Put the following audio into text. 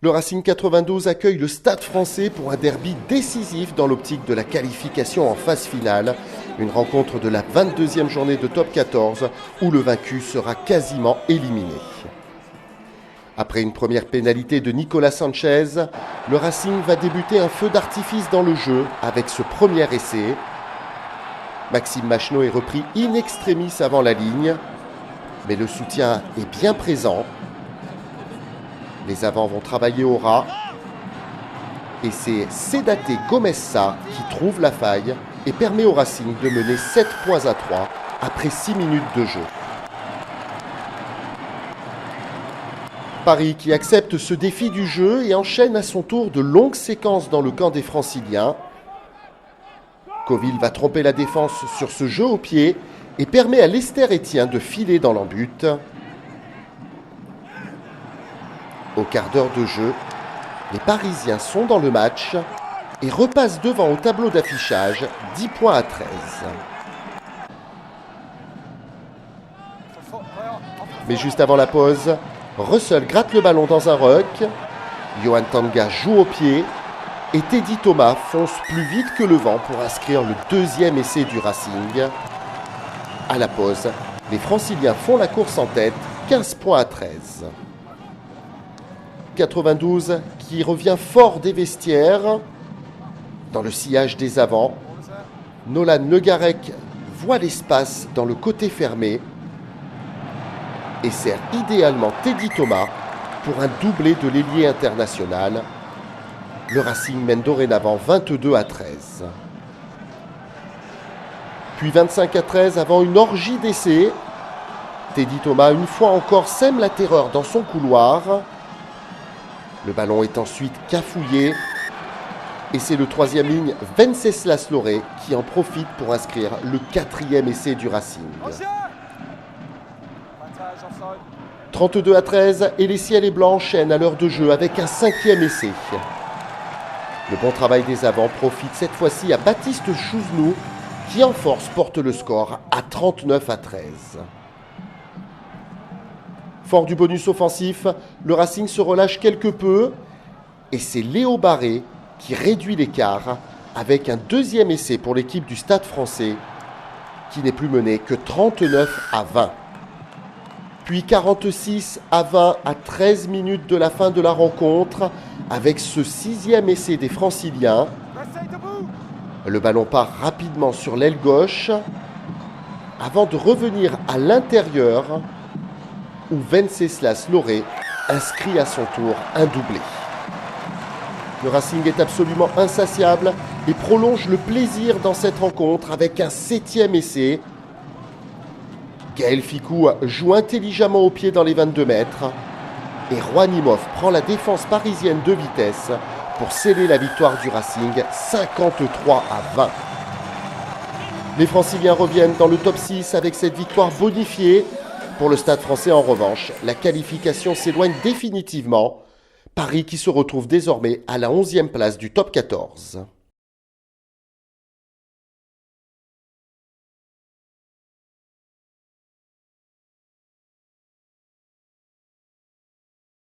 Le Racing 92 accueille le Stade Français pour un derby décisif dans l'optique de la qualification en phase finale. Une rencontre de la 22e journée de Top 14 où le vaincu sera quasiment éliminé. Après une première pénalité de Nicolas Sanchez, le Racing va débuter un feu d'artifice dans le jeu avec ce premier essai. Maxime Machenaud est repris in extremis avant la ligne, mais le soutien est bien présent. Les avants vont travailler au ras et c'est Sédaté Gomessa qui trouve la faille et permet au Racing de mener 7 points à 3 après 6 minutes de jeu. Paris qui accepte ce défi du jeu et enchaîne à son tour de longues séquences dans le camp des Franciliens. Coville va tromper la défense sur ce jeu au pied et permet à Lester Etienne de filer dans l'embut. Au quart d'heure de jeu, les Parisiens sont dans le match et repassent devant au tableau d'affichage 10 points à 13. Mais juste avant la pause, Russell gratte le ballon dans un ruck, Yohan Tanga joue au pied et Teddy Thomas fonce plus vite que le vent pour inscrire le deuxième essai du Racing. À la pause, les Franciliens font la course en tête, 15 points à 13. 92 qui revient fort des vestiaires. Dans le sillage des avants, Nolan Le Garec voit l'espace dans le côté fermé et sert idéalement Teddy Thomas pour un doublé de l'ailier international. Le Racing mène dorénavant 22 à 13. Puis 25 à 13 avant une orgie d'essais. Teddy Thomas, une fois encore, sème la terreur dans son couloir. Le ballon est ensuite cafouillé. Et c'est le troisième ligne, Venceslas Loré, qui en profite pour inscrire le quatrième essai du Racing. 32 à 13 et les ciels et blancs enchaînent à l'heure de jeu avec un cinquième essai. Le bon travail des avants profite cette fois-ci à Baptiste Chouznou qui en force porte le score à 39 à 13. Fort du bonus offensif, le Racing se relâche quelque peu et c'est Léo Barré qui réduit l'écart avec un deuxième essai pour l'équipe du Stade Français qui n'est plus menée que 39 à 20. Puis 46 à 20 à 13 minutes de la fin de la rencontre avec ce sixième essai des Franciliens. Le ballon part rapidement sur l'aile gauche avant de revenir à l'intérieur où Venceslas Loré inscrit à son tour un doublé. Le Racing est absolument insatiable et prolonge le plaisir dans cette rencontre avec un septième essai. Gaël Ficou joue intelligemment au pied dans les 22 mètres et Roanimov prend la défense parisienne de vitesse pour sceller la victoire du Racing 53 à 20. Les Franciliens reviennent dans le top 6 avec cette victoire bonifiée. Pour le Stade Français en revanche, la qualification s'éloigne définitivement. Paris qui se retrouve désormais à la 11e place du top 14.